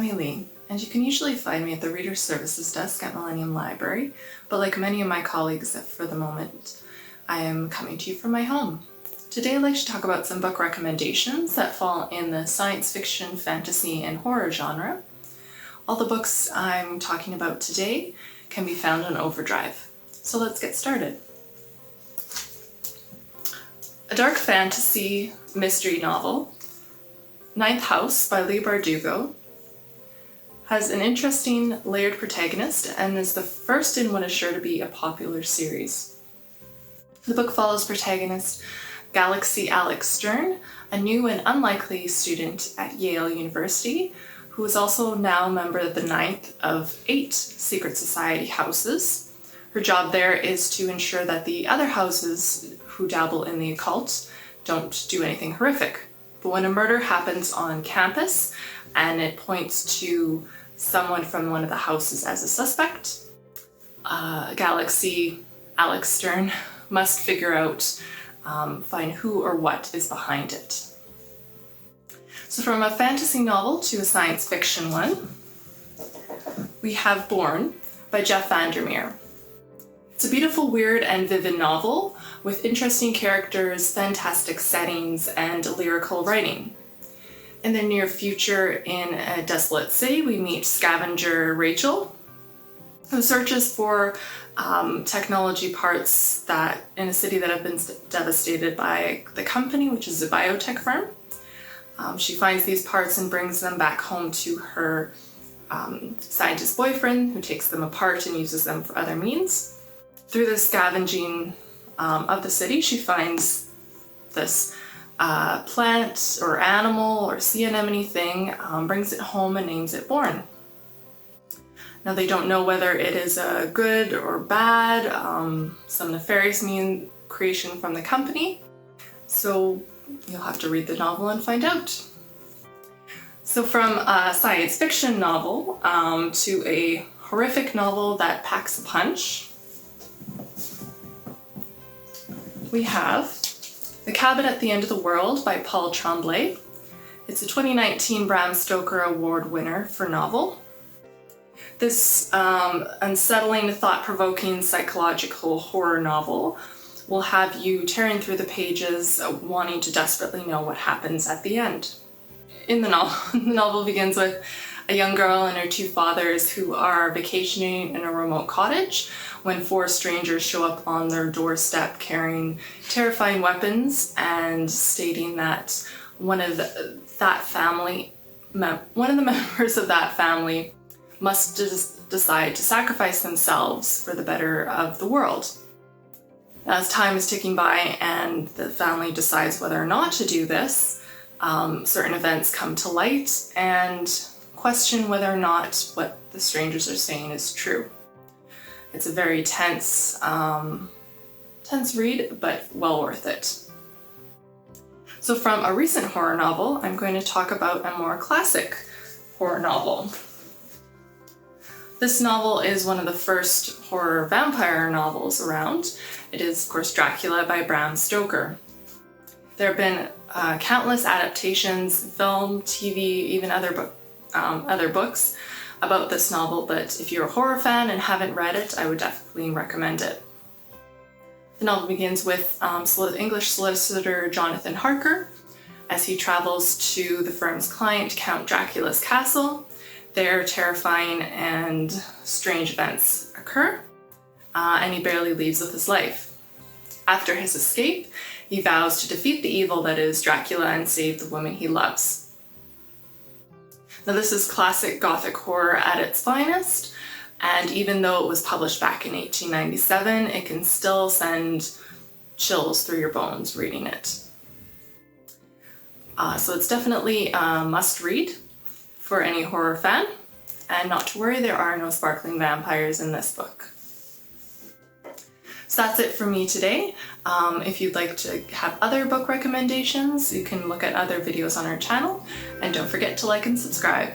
I'm Aileen, and you can usually find me at the Reader Services desk at Millennium Library, but like many of my colleagues for the moment, I am coming to you from my home. Today I'd like to talk about some book recommendations that fall in the science fiction, fantasy, and horror genre. All the books I'm talking about today can be found on Overdrive. So let's get started. A dark fantasy mystery novel, Ninth House by Leigh Bardugo, has an interesting layered protagonist and is the first in what is sure to be a popular series. The book follows protagonist Galaxy Alex Stern, a new and unlikely student at Yale University, who is also now a member of the ninth of 8 secret society houses. Her job there is to ensure that the other houses who dabble in the occult don't do anything horrific. But when a murder happens on campus and it points to someone from one of the houses as a suspect, Galaxy Alex Stern must figure out, find who or what is behind it. So from a fantasy novel to a science fiction one, we have Born by Jeff Vandermeer. It's a beautiful, weird, and vivid novel with interesting characters, fantastic settings, and lyrical writing. In the near future, in a desolate city, we meet scavenger Rachel, who searches for technology parts that in a city that have been devastated by the company, which is a biotech firm. She finds these parts and brings them back home to her scientist boyfriend, who takes them apart and uses them for other means. Through the scavenging of the city, she finds this plant or animal or sea anemone thing, brings it home and names it Born. Now they don't know whether it is a good or bad, some nefarious creation from the company, so you'll have to read the novel and find out. So from a science fiction novel to a horrific novel that packs a punch, we have The Cabin at the End of the World by Paul Tremblay. It's a 2019 Bram Stoker Award winner for novel. This unsettling, thought-provoking psychological horror novel will have you tearing through the pages, wanting to desperately know what happens at the end. In the novel begins with a young girl and her 2 fathers who are vacationing in a remote cottage when 4 strangers show up on their doorstep carrying terrifying weapons and stating that one of the members of that family must decide to sacrifice themselves for the better of the world. As time is ticking by and the family decides whether or not to do this, certain events come to light and question whether or not what the strangers are saying is true. It's a very tense read, but well worth it. So from a recent horror novel, I'm going to talk about a more classic horror novel. This novel is one of the first horror vampire novels around. It is, of course, Dracula by Bram Stoker. There have been countless adaptations, film, TV, even other books about this novel, but if you're a horror fan and haven't read it, I would definitely recommend it. The novel begins with English solicitor Jonathan Harker as he travels to the firm's client, Count Dracula's castle. There, terrifying and strange events occur, and he barely leaves with his life. After his escape, he vows to defeat the evil that is Dracula and save the woman he loves. Now this is classic Gothic horror at its finest, and even though it was published back in 1897, it can still send chills through your bones reading it. So it's definitely a must-read for any horror fan, and not to worry, there are no sparkling vampires in this book. So that's it for me today. If you'd like to have other book recommendations, you can look at other videos on our channel, and don't forget to like and subscribe.